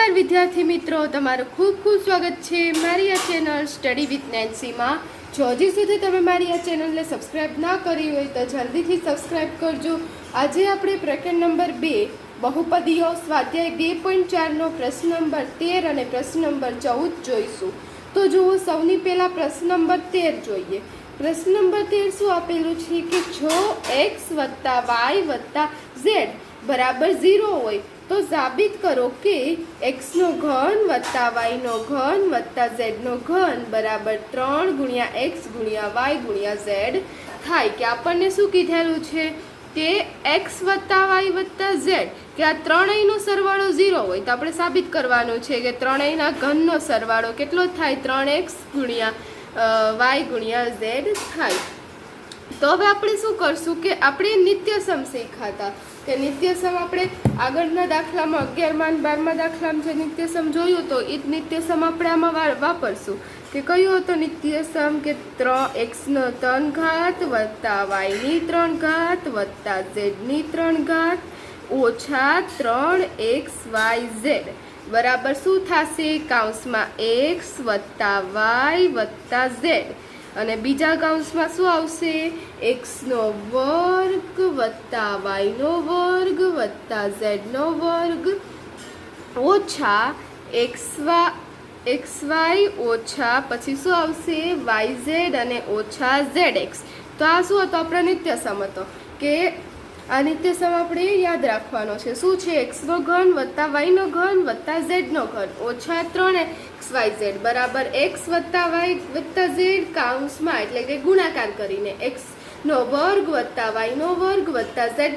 નમસ્કાર વિદ્યાર્થી મિત્રો, તમારું ખૂબ ખૂબ સ્વાગત છે મારી આ ચેનલ સ્ટડી વિથ નેન્સીમાં. જો હજી સુધી તમે મારી આ ચેનલને સબસ્ક્રાઈબ ના કરી હોય તો જલ્દીથી સબસ્ક્રાઈબ કરજો. આજે આપણે પ્રકરણ નંબર 2 બહુપદીઓ સ્વાધ્યાય 2.4નો પ્રશ્ન નંબર 13 અને પ્રશ્ન નંબર 14 જોઈશું. તો જુઓ, સૌની પહેલાં પ્રશ્ન નંબર 13 જોઈએ. પ્રશ્ન નંબર 13 શું આપેલું છે કે જો x + y + z બરાબર 0 હોય તો સાબિત કરો કે x નો ઘન + y નો ઘન + z નો ઘન બરાબર 3 × x × y × z થાય. કે આપણને શું કીધેલું છે કે x + y + z કે આ ત્રણેયનો સરવાળો 0 હોય તો આપણે સાબિત કરવાનું છે કે ત્રણેયના ઘનનો સરવાળો કેટલો થાય, 3x × y × z થાય. તો હવે આપણે શું કરશું કે આપણે નિત્યસમ શીખ્યા હતા કે નિત્યસમ આપણે આગળના દાખલામાં 11મા અને 12મા દાખલામાં જે નિત્યસમ જોયું તો એ જ નિત્યસમ આપણે આમાં વાપરશું. કે કયું હતું નિત્યસમ કે x3 + y3 + z3 ઓછા 3xyz બરાબર શું થશે, કૌંસમાં x + y + z અને બીજા કૌંસમાં શું આવશે, x² + y² + z² ઓછા xy ઓછા પછી શું આવશે, yz અને ઓછા zx. તો આ શું હતો, આપણો નિત્યસમ હતો. કે આ નિત્યસમ આપણે યાદ રાખવાનો છે. શું છે, x નો ઘન + y નો ઘન + z નો ઘન ઓછા 3xyz બરાબર x + y + z કૌંસમાં એટલે કે ગુણાકાર કરીને x² + y² + z²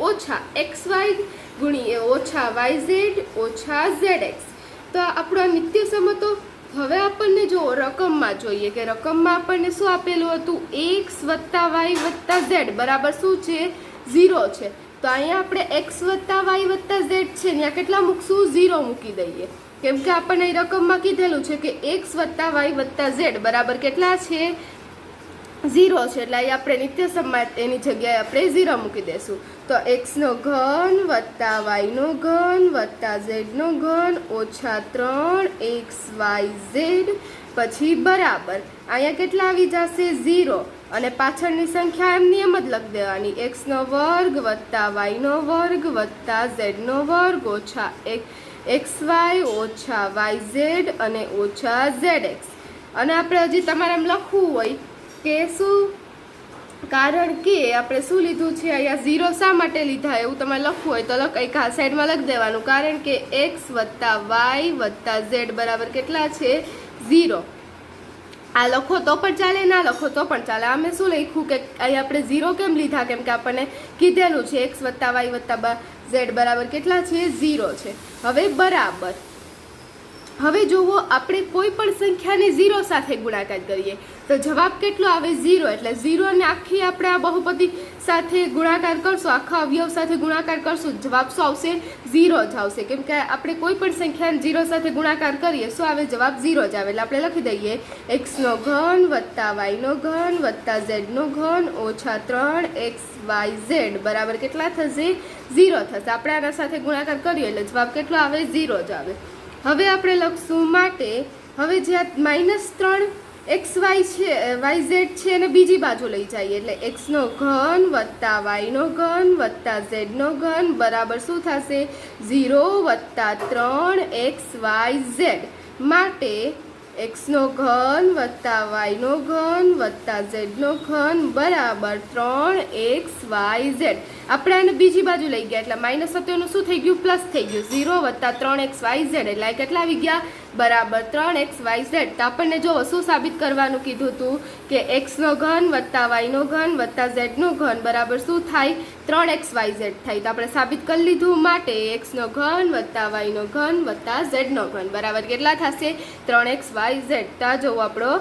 ઓછા xy ઓછા yz ઓછા zx. તો આપણો નિત્યસમ હતો. હવે આપણને જો રકમમાં જોઈએ કે રકમમાં આપણને શું આપેલું હતું, x + y + z બરાબર શું છે, 0 છે. તો અહીંયા આપણે x + y + z છે ત્યાં કેટલા મૂકશું, 0 મૂકી દઈએ. કેમ કે આપણને રકમમાં કીધેલું છે કે x + y + z બરાબર કેટલા છે, 0 છે. એટલે અહીંયા આપણે નિત્યસમમાં એની જગ્યાએ આપણે 0 મૂકી દઈશું. તો x નો ઘન + y નો ઘન + z નો ઘન ઓછા 3xyz પછી બરાબર અહીંયા કેટલા આવી જશે, 0 અને પાછળની સંખ્યા એમની એમ જ લખી દેવાની, x² + y² + z² ઓછા xy ઓછા yz અને ઓછા zx. અને આપણે હજી તમારે એમ લખવું હોય કે શું, કારણ કે આપણે શું લીધું છે અહીંયા 0 શા માટે લીધા એવું તમારે લખવું હોય તો એક આ સાઈડમાં લખી દેવાનું, કારણ કે x + y + z બરાબર કેટલા છે, 0. આ લખો તો પણ ચાલે, ના લખો તો પણ ચાલે. અમે શું લખ્યું કે અહીં આપણે 0 કેમ લીધા, કેમ કે આપણને કીધેલું છે x + y + z બરાબર કેટલા છે, 0 છે. હવે બરાબર હવે જુઓ, આપણે કોઈ પણ સંખ્યાને 0 સાથે ગુણાકાર કરીએ તો જવાબ કેટલો આવે, 0. એટલે 0 ને આખી આપણે આ બહુપદી સાથે ગુણાકાર કરશું, આખા અવયવ સાથે ગુણાકાર કરશું, જવાબ શું આવશે, 0 જ આવશે. કેમ કે આપણે કોઈ પણ સંખ્યાને 0 સાથે ગુણાકાર કરીએ શું આવે, જવાબ 0 જ આવે. એટલે આપણે લખી દઈએ x નો ઘન + y નો ઘન + z નો ઘન ઓછા 3xyz બરાબર કેટલા થશે, 0 થશે. આપણે આના સાથે ગુણાકાર કરીએ એટલે જવાબ કેટલો આવે, 0 જ આવે. હવે આપણે લખશું માટે હવે જે -3xy છે yz છે અને બીજી બાજુ લઈ જઈએ એટલે x નો ઘન + y નો ઘન + z નો ઘન બરાબર શું થશે, 0 + 3xyz માટે x નો ઘન + y નો ઘન + z નો ઘન બરાબર 3xyz. આપણે આને બીજી બાજુ લઈ ગયા એટલે માઇનસ હતું એનું શું થઈ ગયું, પ્લસ થઈ ગયું, 0 + 3xyz એટલે કેટલા આવી ગયા, બરાબર 3xyz. તો આપણને જો શું સાબિત કરવાનું કીધું હતું કે x નો ઘન + y નો ઘન + z નો ઘન બરાબર શું થાય, 3xyz થાય. તો આપણે સાબિત કરી લીધું. માટે x નો ઘન + y નો ઘન + z નો ઘન બરાબર કેટલા થશે, 3xyz. તો જોવો આપણો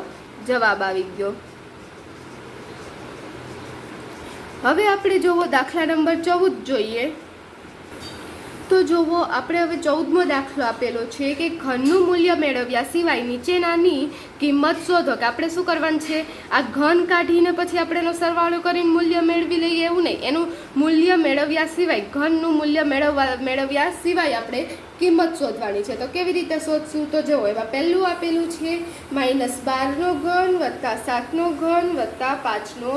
જવાબ આવી ગયો. હવે આપણે જોવો દાખલા નંબર 14 જોઈએ. તો જુઓ આપણે હવે 14મો દાખલો આપેલો છે કે ઘનનું મૂલ્ય મેળવ્યા સિવાય નીચેનાની કિંમત શોધો. કે આપણે શું કરવાનું છે, આ ઘન કાઢીને પછી આપણે એનો સરવાળો કરીને મૂલ્ય મેળવી લઈએ એવું નહીં, એનું મૂલ્ય મેળવ્યા સિવાય ઘનનું મૂલ્ય મેળવ્યા સિવાય આપણે કિંમત શોધવાની છે. તો કેવી રીતે શોધશું? તો જુઓ એમાં પહેલું આપેલું છે -12નો ઘન વત્તા 7નો ઘન વત્તા 5નો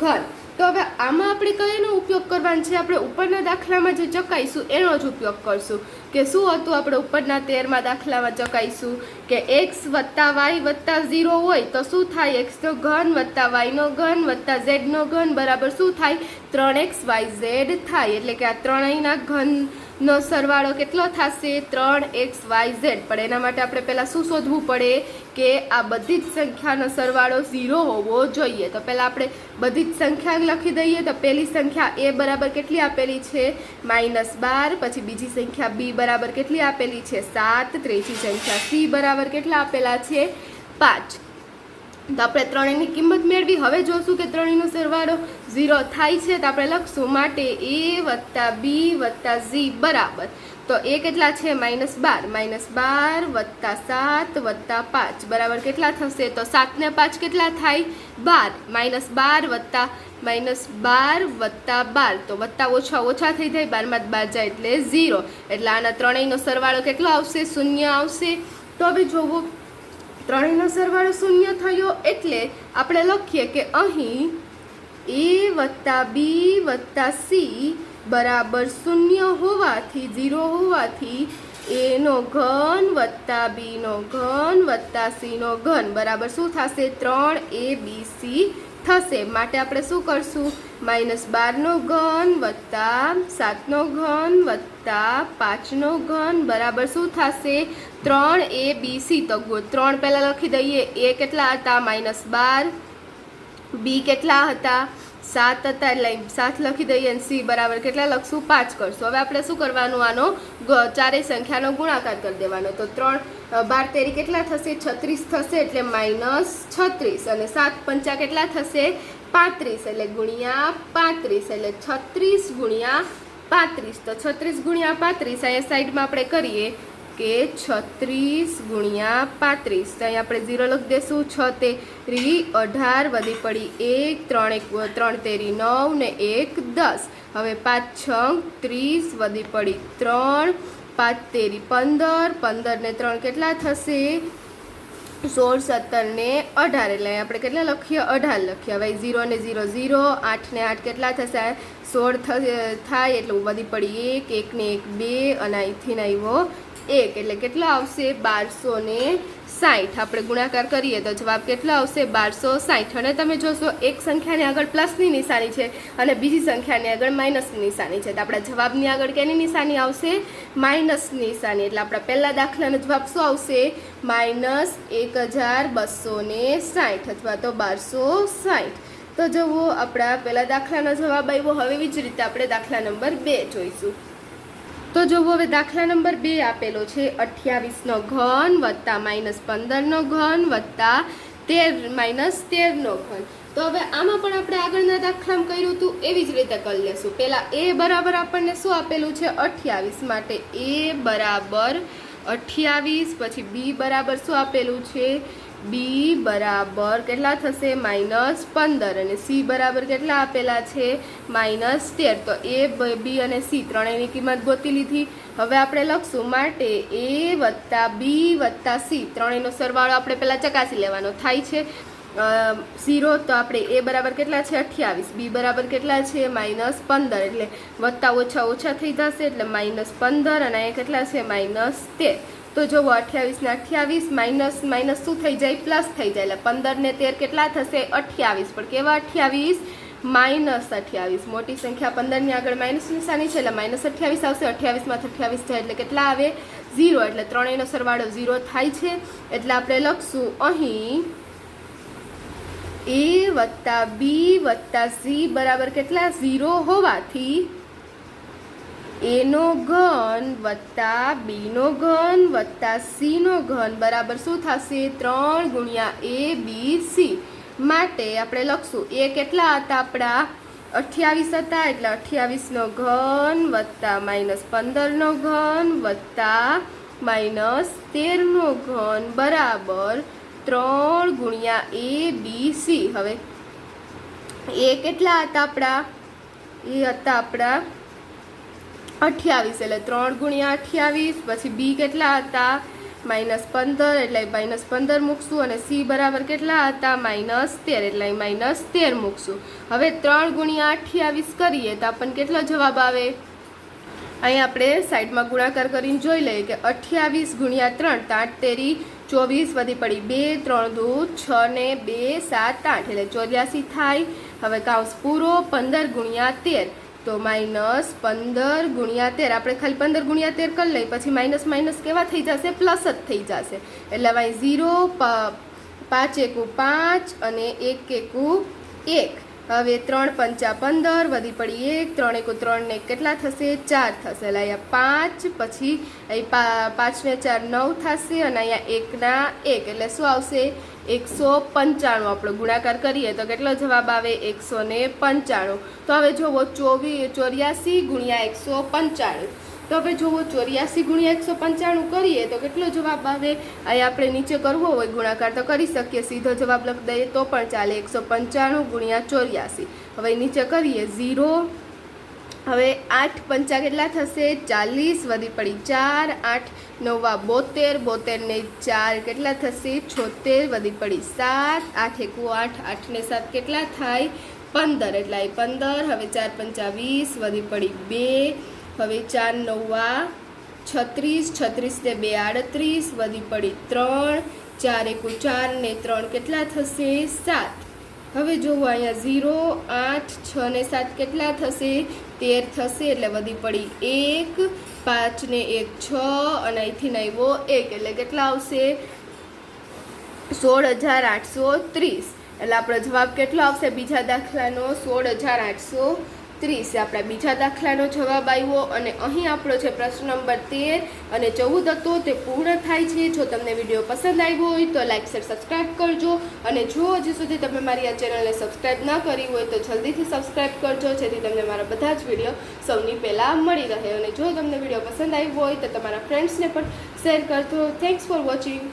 ઘન. તો હવે આમાં આપણે કયાનો ઉપયોગ કરવાનો છે? આપણે ઉપરના દાખલામાં જે ચકાઈશું એનો જ ઉપયોગ કરશું. કે શું હતું આપણે ઉપરના 13મા દાખલામાં ચકાઈશું કે x વત્તા y વત્તા 0 હોય તો શું થાય? x નો ઘન વત્તા y નો ઘન વત્તા z નો ઘન બરાબર શું થાય? 3xyz થાય. એટલે કે આ ત્રણેયના ઘનનો સરવાળો કેટલો થશે? 3xyz. પણ એના માટે આપણે પહેલાં શું શોધવું પડે? કે આ બધી જ સંખ્યાનો સરવાળો 0 હોવો જોઈએ. તો પહેલાં આપણે બધી જ સંખ્યા લખી દઈએ. તો પહેલી સંખ્યા a બરાબર કેટલી આપેલી છે? -12. પછી બીજી સંખ્યા b બરાબર કેટલી આપેલી છે? 7. ત્રીજી સંખ્યા c બરાબર કેટલા આપેલા છે? 5. તો આપણે ત્રણેયની કિંમત મેળવી. હવે જોશું કે ત્રણેયનો સરવાળો 0 થાય છે. તો આપણે લખશું માટે a વત્તા b વત્તા c બરાબર. તો એ કેટલા છે? -12. -12 વત્તા 7 વત્તા 5 બરાબર કેટલા થશે? તો 7 ને 5 કેટલા થાય? 12. -12 વત્તા -12 વત્તા 12. તો વત્તા ઓછા ઓછા થઈ જાય, 12 માં 12 જાય એટલે 0. એટલે આના ત્રણેયનો સરવાળો કેટલો આવશે? 0 આવશે. તો હવે જોવો ત્રણેયનો સરવાળો 0 થયો એટલે આપણે લખીએ કે અહીં a વત્તા b વત્તા c બરાબર 0 હોવાથી 0 હોવાથી a નો ઘન વત્તા b નો ઘન વત્તા c નો ઘન બરાબર શું થશે? 3abc થશે. માટે આપણે શું કરશું? -12નો ઘન વત્તા 7નો ઘન વત્તા 5નો ઘન બરાબર શું થશે? 3abc. તો 3 પહેલાં લખી દઈએ. a કેટલા હતા? -12. b કેટલા હતા? 7 હતા એટલે 7 લખી દઈએ. અને c બરાબર કેટલા લખશું? 5 કરશું. હવે આપણે શું કરવાનું? આનો ચારેય સંખ્યાનો ગુણાકાર કરી દેવાનો. તો 3 12 તેરી કેટલા થશે? 36 થશે. એટલે -36. અને 7 પંચા કેટલા થશે? 35. એટલે ગુણ્યા 35. એટલે 36 ગુણ્યા 35. તો 36 ગુણ્યા 35 અહીંયા સાઈડમાં આપણે કરીએ કે 36 ગુણ્યા 35. તો અહીં આપણે 0 લખી દઈશું. 6 તેરી 18 વધી પડી 1, 3 તેરી 9 ને 1 10. હવે 5 6 30 વધી પડી 3, 5 તેરી 15, 15 ને 3 કેટલા થશે? 16, 17 ને 18. એટલે આપણે કેટલા લખીએ? 18 લખીએ. હવે 0 ને 0 0, 8 ને 8 કેટલા થશે? 16 થાય. એટલે વધી પડી 1, 1 ને 1 2 અને અહીંથી આવ્યો 1. એટલે કેટલો આવશે? 1260. આપણે ગુણાકાર કરીએ તો જવાબ કેટલો આવશે? 1260. અને તમે જોશો એક સંખ્યાની આગળ પ્લસની નિશાની છે અને બીજી સંખ્યાની આગળ માઇનસની નિશાની છે. તો આપણા જવાબની આગળ કેની નિશાની આવશે? માઇનસની નિશાની. એટલે આપણા પહેલા દાખલાનો જવાબ શું આવશે? -1260 અથવા તો 1260. તો જુઓ આપણા પહેલા દાખલાનો જવાબ આવ્યો. હવે એવી જ રીતે આપણે દાખલા નંબર 2 જોઈશું. તો જુઓ હવે દાખલા નંબર 2 આપેલો છે 28નો ઘન વત્તા -15નો ઘન વત્તા 13 -13નો ઘન. તો હવે આમાં પણ આપણે આગળના દાખલામાં કર્યું હતું એવી જ રીતે કરી લેશું. પહેલાં a બરાબર આપણને શું આપેલું છે? 28. માટે a બરાબર 28. પછી b બરાબર શું આપેલું છે? b બરાબર કેટલા થશે? -15. અને c બરાબર કેટલા આપેલા છે? -13. તો a, b અને c ત્રણેયની કિંમત ગોતી લીધી. હવે આપણે લખશું માટે a વત્તા b વત્તા c ત્રણેયનો સરવાળો આપણે પહેલાં ચકાસી લેવાનો થાય છે 0. તો આપણે a બરાબર કેટલા છે? 28. b બરાબર કેટલા છે? -15. એટલે વત્તા ઓછા ઓછા થઈ જશે એટલે -15 અને અહીંયા કેટલા છે? -13. તો જુઓ 28 ને 28 માઇનસ માઇનસ શું થઈ જાય? પ્લસ થઈ જાય. એટલે 15 ને 13 કેટલા થશે? 28. પણ કેવા 28? -28. મોટી સંખ્યા 15ની આગળ માઇનસ નિશાની છે એટલે -28 આવશે. 28 માંથી 28 જાય એટલે કેટલા આવે? 0. એટલે ત્રણેયનો સરવાળો 0 થાય છે. એટલે આપણે લખશું અહીં a વત્તા b વત્તા c બરાબર કેટલા? 0 હોવાથી a નો ઘન વત્તા b નો ઘન વત્તા c નો ઘન બરાબર શું થશે? 3 ગુણ્યા a b c. માટે આપણે લખશું a કેટલા હતા આપણા? 28 હતા એટલે 28નો ઘન વત્તા -15નો ઘન વત્તા -13નો ઘન બરાબર 3 ગુણ્યા ABC. હવે એ કેટલા હતા આપણા? એ હતા આપણા 28 એટલે 3 ગુણ્યા 28. પછી બી કેટલા હતા? -15 એટલે -15 મૂકશું અને સી બરાબર કેટલા હતા? -13 એટલે -13 મૂકશું. હવે 3 ગુણ્યા 28 કરીએ તો આપણને કેટલો જવાબ આવે? અહીં આપણે સાઈડમાં ગુણાકાર કરીને જોઈ લઈએ કે 28 ગુણ્યા 3 તો 8 તેરી 24 વધી પડી 2 3 દુ 6 ને 2 7 8 એટલે 84 થાય. હવે કાઉન્સ પૂરો. 15 ગુણ્યા 13 તો -15 ગુણ્યા 13 આપણે ખાલી 15 ગુણ્યા 13 કરી લઈએ પછી માઇનસ માઇનસ કેવા થઈ જશે? પ્લસ જ થઈ જશે. એટલે હવે 0 5 એકુ 5 અને 1 એકુ 1. હવે 3 પંચા 15 વધી પડી 1 3 એકુ 3 ને કેટલા થશે? 4 થશે. એટલે અહીંયા 5 પછી અહીં 5 ને 4 9 થશે અને અહીંયા 1 ના 1 એટલે શું આવશે? 195. આપણો ગુણાકાર કરીએ તો કેટલો જવાબ આવે? 195. તો હવે જુઓ 84 ગુણ્યા 195. તો હવે જુઓ 84 ગુણ્યા 195 કરીએ તો કેટલો જવાબ આવે? અહીં આપણે નીચે કરવો હોય ગુણાકાર તો કરી શકીએ, સીધો જવાબ લખી દઈએ તો પણ ચાલે. 195 ગુણ્યા 84. હવે નીચે કરીએ 0. હવે 8 પંચા કેટલા થશે? 40 વધી પડી 4 8 9 72 72 ને 4 કેટલા થશે? 76 વધી પડી 7 8 એકુ 8 8 ને 7 કેટલા થાય? 15 એટલે 15. હવે 4 પંચા 20 વધી પડી 2. હવે 4 9 36 36 ને 2 38 વધી પડી 3 4 એકુ 4 ને 3 કેટલા થશે? 7. હવે જોવો અહીંયા 0 8 6 ને 7 કેટલા થશે? 13 થશે એટલે વધી પડી 1 5 ને 1 6 અને અહીંથી આવ્યો 1 એટલે કેટલા આવશે? 16,830. એટલે આપણો જવાબ કેટલો આવશે બીજા દાખલાનો? 16,830. આપણા બીજા દાખલાનો જવાબ આવ્યો. અને અહીં આપણો છે પ્રશ્ન નંબર 13 અને 14 હતો તે પૂર્ણ થાય છે. જો તમને વિડીયો પસંદ આવ્યો હોય તો લાઈક શેર સબસ્ક્રાઈબ કરજો અને જો હજી સુધી તમે મારી આ ચેનલને સબસ્ક્રાઈબ ના કરી હોય તો જલ્દીથી સબસ્ક્રાઈબ કરજો જેથી તમને મારા બધા જ વિડીયો સૌની પહેલાં મળી રહે. અને જો તમને વિડીયો પસંદ આવ્યો હોય તો તમારા ફ્રેન્ડ્સને પણ શેર કરજો. Thanks for watching.